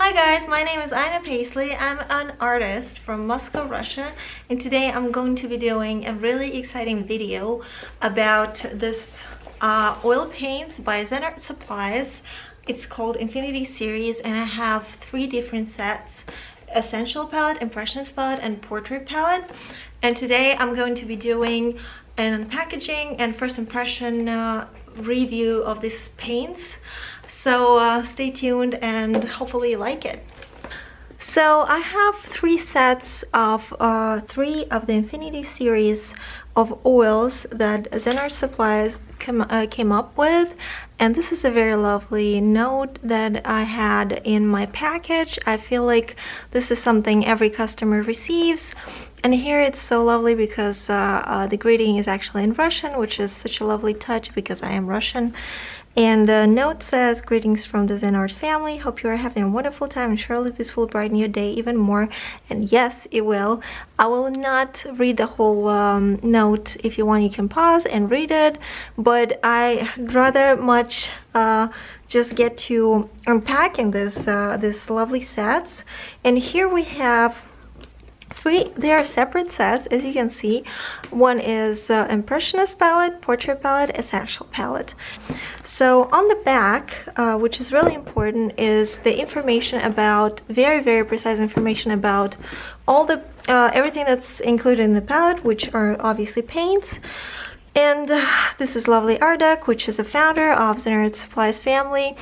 Hi guys, my name is Ayna Paisley. I'm an artist from Moscow, Russia, and today I'm going to be doing a really exciting video about this oil paints by ZenART supplies. It's called Infinity Series, and I have 3 different sets: Essential palette, Impressionist palette, and Portrait palette. And today I'm going to be doing an unpackaging and first impression review of these paints. So stay tuned and hopefully you like it. So I have 3 sets of 3 of the Infinity series of oils that ZenART supplies came up with, and this is a very lovely note that I had in my package. I feel like this is something every customer receives, and here it's so lovely because the greeting is actually in Russian, which is such a lovely touch because I am Russian. And the note says, "Greetings from the ZenART family. Hope you are having a wonderful time, and surely this will brighten your day even more." And yes, it will. I will not read the whole note. If you want, you can pause and read it, but I'd rather much just get to unpacking this lovely sets. And here we have 3. They are separate sets, as you can see. One is Impressionist palette, Portrait palette, Essential palette. So on the back, which is really important, is the information about, very precise information about all the everything that's included in the palette, which are obviously paints. And this is lovely Ayna, which is a founder of ZenART Supplies family.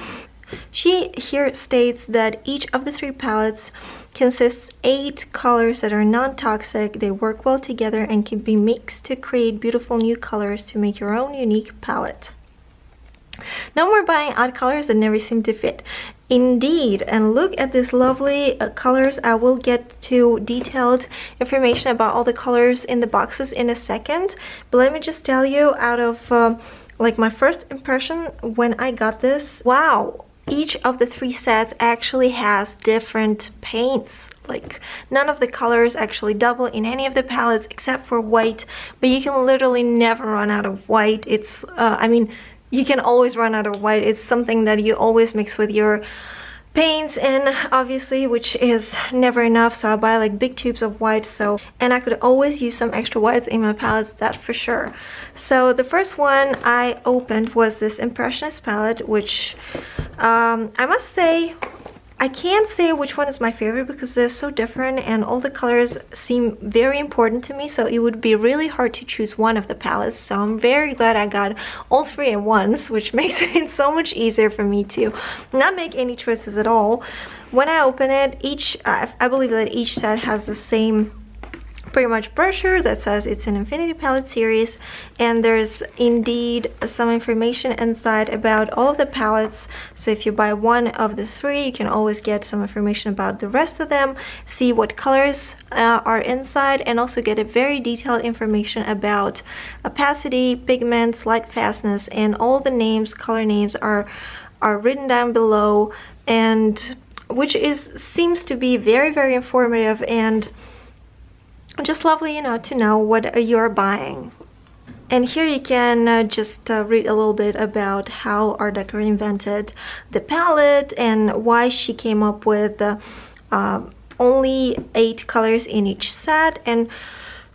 She here states that each of the 3 palettes consists 8 colors that are non-toxic. They work well together and can be mixed to create beautiful new colors to make your own unique palette. No more buying odd colors that never seem to fit. Indeed, and look at these lovely colors. I will get to detailed information about all the colors in the boxes in a second, but let me just tell you, out of like my first impression when I got this, wow, each of the 3 sets actually has different paints. Like, none of the colors actually double in any of the palettes except for white, but you can literally never run out of white. It's I mean, you can always run out of white. It's something that you always mix with your paints, and obviously, which is never enough, so I buy like big tubes of white. And I could always use some extra whites in my palettes, that for sure. So the first one I opened was this Impressionist palette, which I must say, I can't say which one is my favorite because they're so different and all the colors seem very important to me, so it would be really hard to choose one of the palettes. So I'm very glad I got all 3 at once, which makes it so much easier for me to not make any choices at all. When I open it, I believe that each set has the same pretty much brochure that says it's an Infinity palette series, and there's indeed some information inside about all of the palettes. So if you buy one of the 3, you can always get some information about the rest of them, see what colors are inside, and also get a very detailed information about opacity, pigments, light fastness, and all the names, color names are written down below, and which seems to be very informative and just lovely, you know, to know what you're buying. And here you can just read a little bit about how Ayna reinvented the palette and why she came up with only 8 colors in each set, and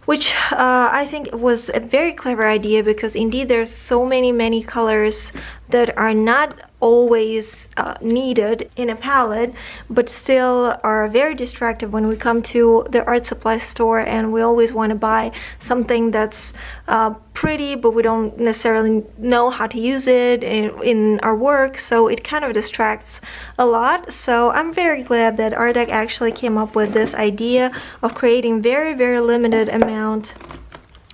which I think was a very clever idea, because indeed there's so many colors that are not always needed in a palette, but still are very distractive when we come to the art supply store, and we always want to buy something that's pretty, but we don't necessarily know how to use it in our work, so it kind of distracts a lot. So I'm very glad that Ayna actually came up with this idea of creating very limited amount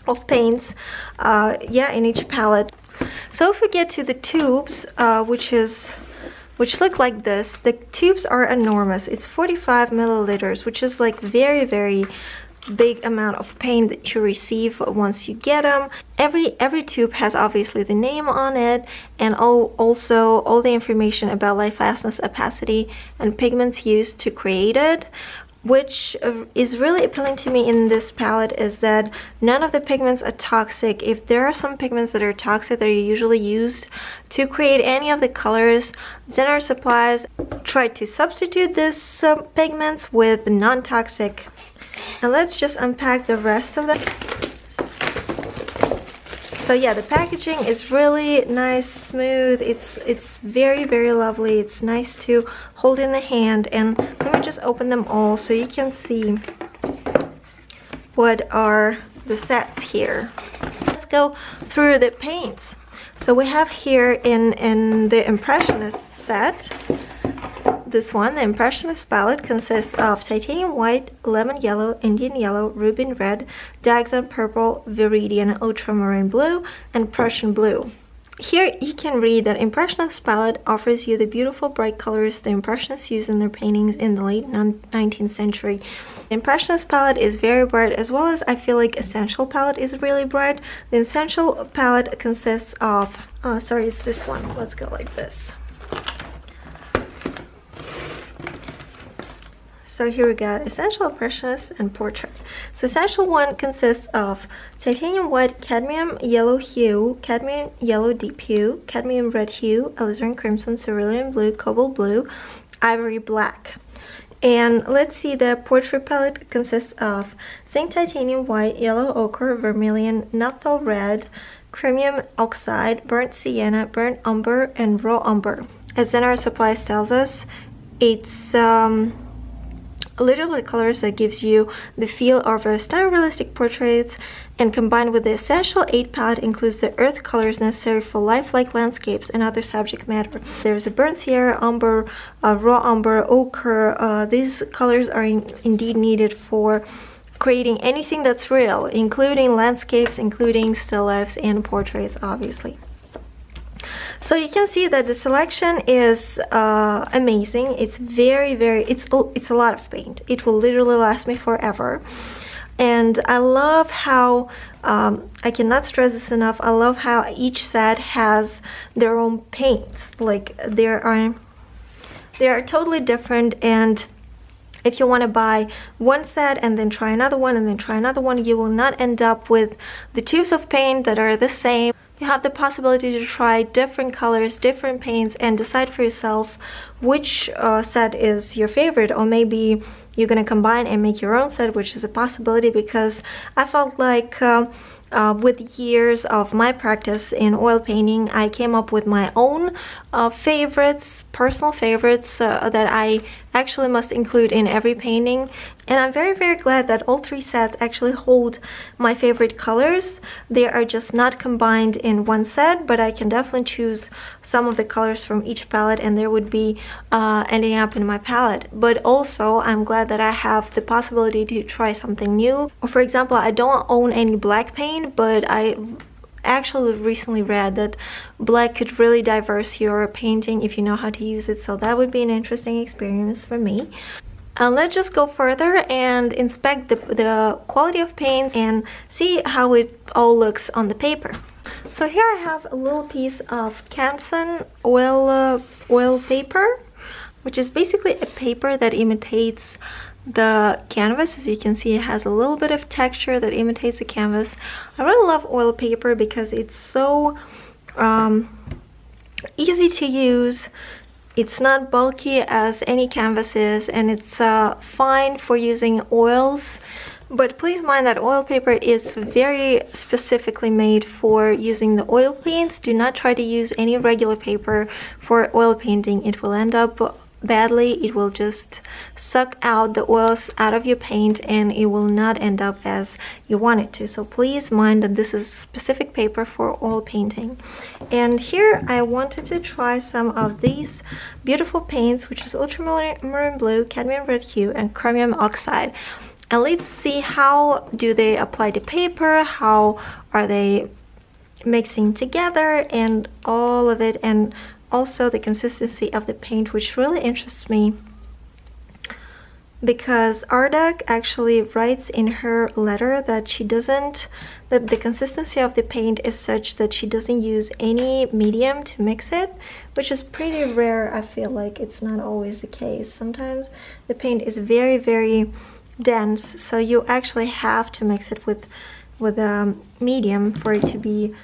of paints in each palette. So if we get to the tubes, which look like this, the tubes are enormous. It's 45 milliliters, which is like very big amount of paint that you receive once you get them. Every tube has obviously the name on it, and also all the information about light fastness, opacity, and pigments used to create it. which is really appealing to me in this palette is that none of the pigments are toxic. If there are some pigments that are toxic that are usually used to create any of the colors, ZenART supplies try to substitute these pigments with non-toxic. And let's just unpack the rest of them. So yeah, the packaging is really nice, smooth. It's very, very lovely. It's nice to hold in the hand. And let me just open them all so you can see what are the sets here. Let's go through the paints. So we have here in the Impressionist set, this one, the Impressionist palette consists of titanium white, lemon yellow, Indian yellow, ruby red, Daxon purple, viridian ultramarine blue, and Prussian blue. Here you can read that Impressionist palette offers you the beautiful bright colors the Impressionists used in their paintings in the late 19th century. Impressionist palette is very bright, as well as I feel like Essential palette is really bright. The Essential palette consists of, sorry, it's this one. Let's go like this. So here we got Essential, Impressionist, and Portrait. So Essential one consists of titanium white, cadmium yellow hue, cadmium yellow deep hue, cadmium red hue, alizarin crimson, cerulean blue, cobalt blue, ivory black. And let's see, the Portrait palette consists of zinc titanium white, yellow ochre, vermilion, naphthol red, chromium oxide, burnt sienna, burnt umber, and raw umber. As ZenART Supplies tells us, it's literally colors that gives you the feel of a styrorealistic portraits, and combined with the Essential 8 palette includes the earth colors necessary for lifelike landscapes and other subject matter. There's a burnt sienna, umber, raw umber, ochre. These colors are indeed needed for creating anything that's real, including landscapes, including still lifes and portraits, obviously. So you can see that the selection is amazing. It's it's a lot of paint. It will literally last me forever. And I love how, I cannot stress this enough, I love how each set has their own paints. Like they are totally different, and if you want to buy one set and then try another one and then try another one, you will not end up with the tubes of paint that are the same. You have the possibility to try different colors, different paints, and decide for yourself which set is your favorite, or maybe you're going to combine and make your own set, which is a possibility, because I felt like with years of my practice in oil painting, I came up with my own favorites, personal favorites that I actually must include in every painting. And I'm very, very glad that all three sets actually hold my favorite colors. They are just not combined in one set, but I can definitely choose some of the colors from each palette and they would be ending up in my palette. But also, I'm glad that I have the possibility to try something new. For example, I don't own any black paint, but I actually recently read that black could really diverse your painting if you know how to use it, so that would be an interesting experience for me. Let's just go further and inspect the quality of paints and see how it all looks on the paper. So here I have a little piece of Canson oil paper, which is basically a paper that imitates the canvas. As you can see, it has a little bit of texture that imitates the canvas. I really love oil paper because it's so easy to use. It's not bulky as any canvas is, and it's fine for using oils. But please mind that oil paper is very specifically made for using the oil paints. Do not try to use any regular paper for oil painting. It will end up badly. It will just suck out the oils out of your paint and it will not end up as you want it to. So please mind that this is specific paper for oil painting. And here I wanted to try some of these beautiful paints, which is ultramarine blue, cadmium red hue, and chromium oxide. And let's see how do they apply to paper, how are they mixing together, and all of it, and also the consistency of the paint, which really interests me. because Ardak actually writes in her letter that that the consistency of the paint is such that she doesn't use any medium to mix it, which is pretty rare. I feel like it's not always the case. Sometimes the paint is very, very dense, so you actually have to mix it with a medium for it to be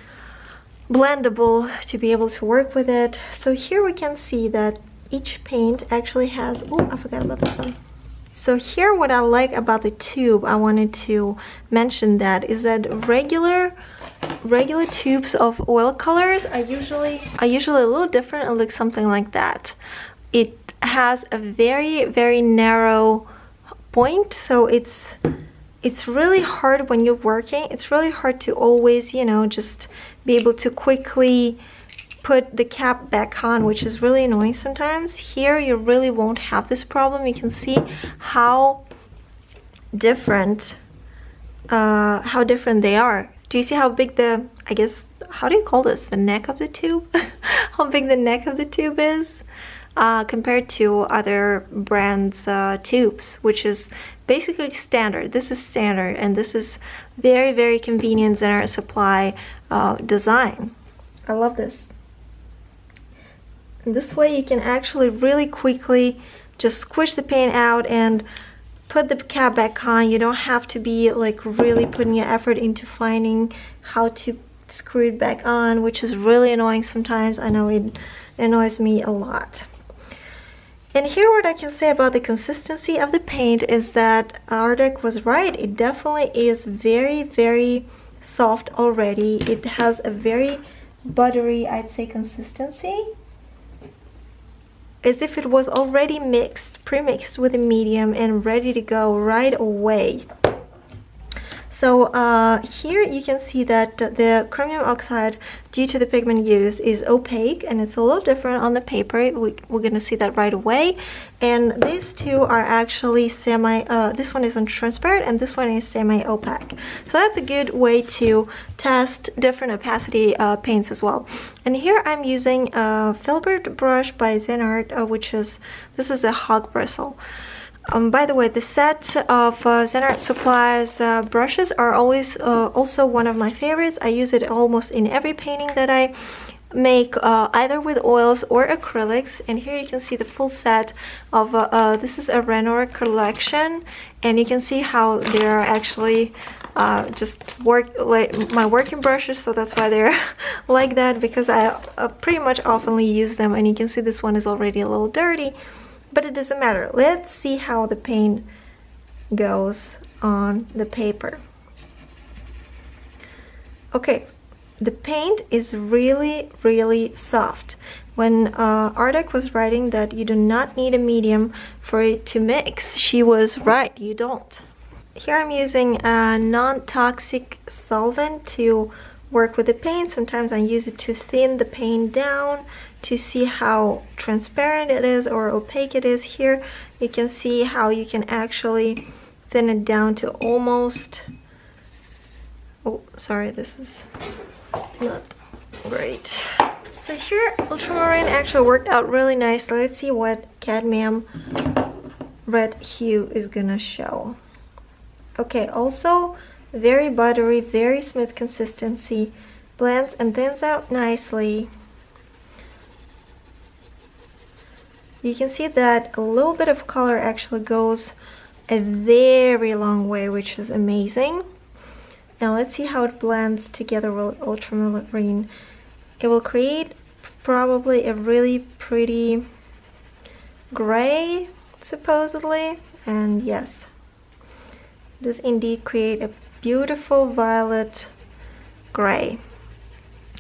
blendable, to be able to work with it. So here we can see that each paint actually has, oh, I forgot about this one. So here what I like about the tube, I wanted to mention that, is that regular tubes of oil colors are usually a little different and look something like that. It has a very, very narrow point, so it's really hard when you're working. It's really hard to always, you know, just be able to quickly put the cap back on, which is really annoying sometimes. Here you really won't have this problem. You can see how different they are. Do you see how big the, I guess, how do you call this, the neck of the tube? How big the neck of the tube is compared to other brands' tubes, which is basically standard. This is standard, and this is very, very convenient ZenART supply design. I love this. And this way you can actually really quickly just squish the paint out and put the cap back on. You don't have to be like really putting your effort into finding how to screw it back on, which is really annoying sometimes. I know it annoys me a lot. And here what I can say about the consistency of the paint is that Ardak was right. It definitely is very, very soft already. It has a very buttery, I'd say, consistency, as if it was already pre-mixed with a medium and ready to go right away. So here you can see that the chromium oxide, due to the pigment used, is opaque, and it's a little different on the paper. We're gonna see that right away. And these two are actually this one is transparent and this one is semi-opaque. So that's a good way to test different opacity paints as well. And here I'm using a filbert brush by ZenART, this is a hog bristle. By the way, the set of ZenART supplies brushes are always also one of my favorites. I use it almost in every painting that I make, either with oils or acrylics. And here you can see the full set of, this is a ZenART collection, and you can see how they're actually just like my working brushes, so that's why they're like that, because I pretty much oftenly use them. And you can see this one is already a little dirty, but it doesn't matter. Let's see how the paint goes on the paper. Okay, the paint is really, really soft. When Ardak was writing that you do not need a medium for it to mix, she was right, you don't. Here I'm using a non-toxic solvent to work with the paint. Sometimes I use it to thin the paint down to see how transparent it is or opaque it is. Here you can see how you can actually thin it down to almost, oh sorry, this is not great. So here ultramarine actually worked out really nicely. Let's see what cadmium red hue is gonna show. Okay, also very buttery, very smooth consistency, blends and thins out nicely. You can see that a little bit of color actually goes a very long way, which is amazing. Now let's see how it blends together with ultramarine. It will create probably a really pretty gray, supposedly, and yes, it does indeed create a beautiful violet gray.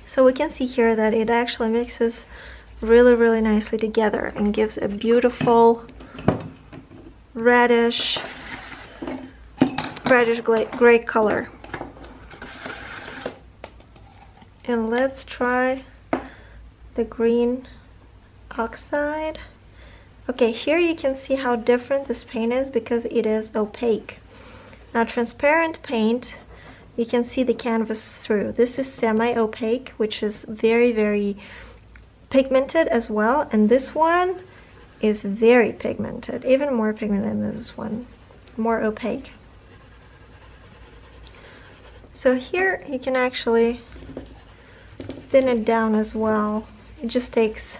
So we can see here that it actually mixes really, really nicely together and gives a beautiful reddish gray color. And let's try the green oxide. Okay, here you can see how different this paint is because it is opaque. Now transparent paint, you can see the canvas through. This is semi-opaque, which is very, very pigmented as well, and this one is very pigmented, even more pigmented than this one, more opaque. So here you can actually thin it down as well. It just takes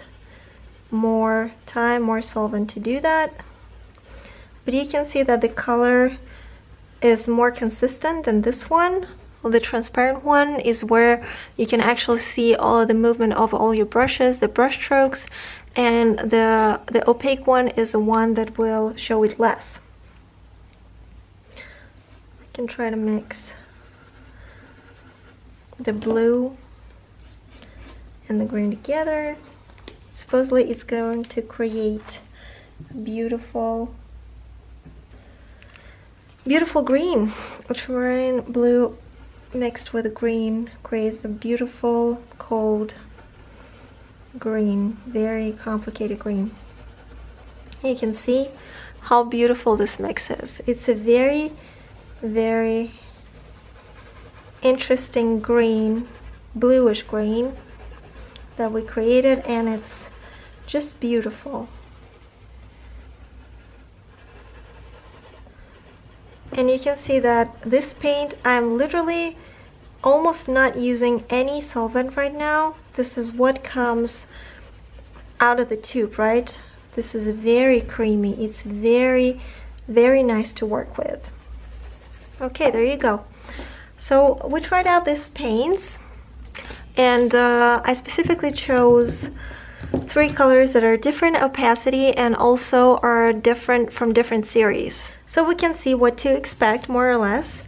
more time, more solvent to do that. But you can see that the color is more consistent than this one. Well, the transparent one is where you can actually see all of the movement of all your brushes, the brush strokes, and the opaque one is the one that will show it less. I can try to mix the blue and the green together. Supposedly it's going to create a beautiful green. Ultramarine blue mixed with green creates a beautiful cold green, very complicated green. You can see how beautiful this mix is. It's a very, very interesting green, bluish green that we created, and it's just beautiful. And you can see that this paint, I'm literally almost not using any solvent right now. This is what comes out of the tube, right? This is very creamy. It's very, very nice to work with. Okay, there you go. So we tried out these paints, and I specifically chose 3 colors that are different opacity and also are different from different series, so we can see what to expect more or less.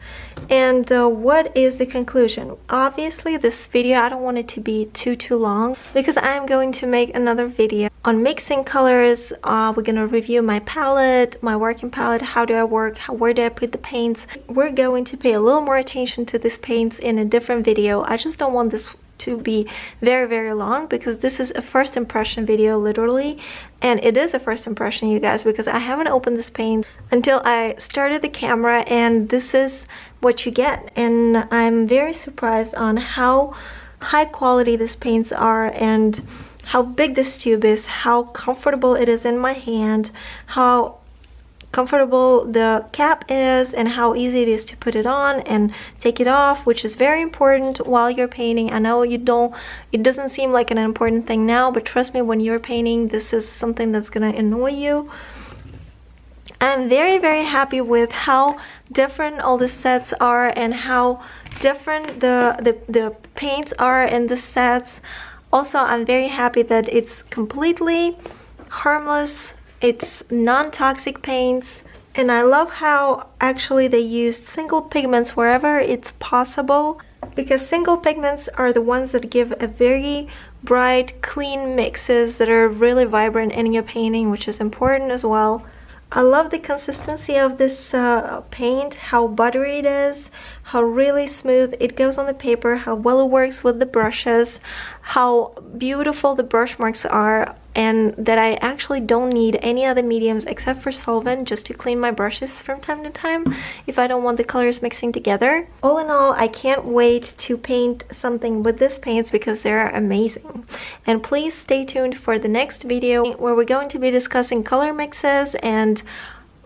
And what is the conclusion? Obviously this video, I don't want it to be too long, because I'm going to make another video on mixing colors. We're gonna review my palette, my working palette, how do I work, where do I put the paints. We're going to pay a little more attention to these paints in a different video. I just don't want this to be very long, because this is a first impression video literally, and it is a first impression, you guys, because I haven't opened this paint until I started the camera, and this is what you get. And I'm very surprised on how high quality these paints are, and how big this tube is, how comfortable it is in my hand, how comfortable the cap is, and how easy it is to put it on and take it off, which is very important while you're painting. I know it doesn't seem like an important thing now, but trust me, when you're painting, this is something that's gonna annoy you. I'm very happy with how different all the sets are, and how different the paints are in the sets. Also, I'm very happy that it's completely harmless. It's non-toxic paints, and I love how actually they used single pigments wherever it's possible, because single pigments are the ones that give a very bright, clean mixes that are really vibrant in your painting, which is important as well. I love the consistency of this paint, how buttery it is, how really smooth it goes on the paper, how well it works with the brushes, how beautiful the brush marks are, and that I actually don't need any other mediums except for solvent just to clean my brushes from time to time if I don't want the colors mixing together. All in all, I can't wait to paint something with these paints because they're amazing. And please stay tuned for the next video where we're going to be discussing color mixes and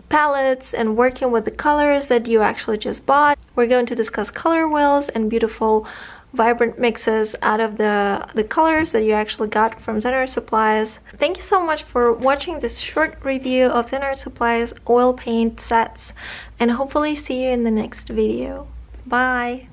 palettes and working with the colors that you actually just bought. We're going to discuss color wheels and beautiful vibrant mixes out of the colors that you actually got from ZenART supplies. Thank you so much for watching this short review of ZenART supplies oil paint sets, and hopefully see you in the next video. Bye!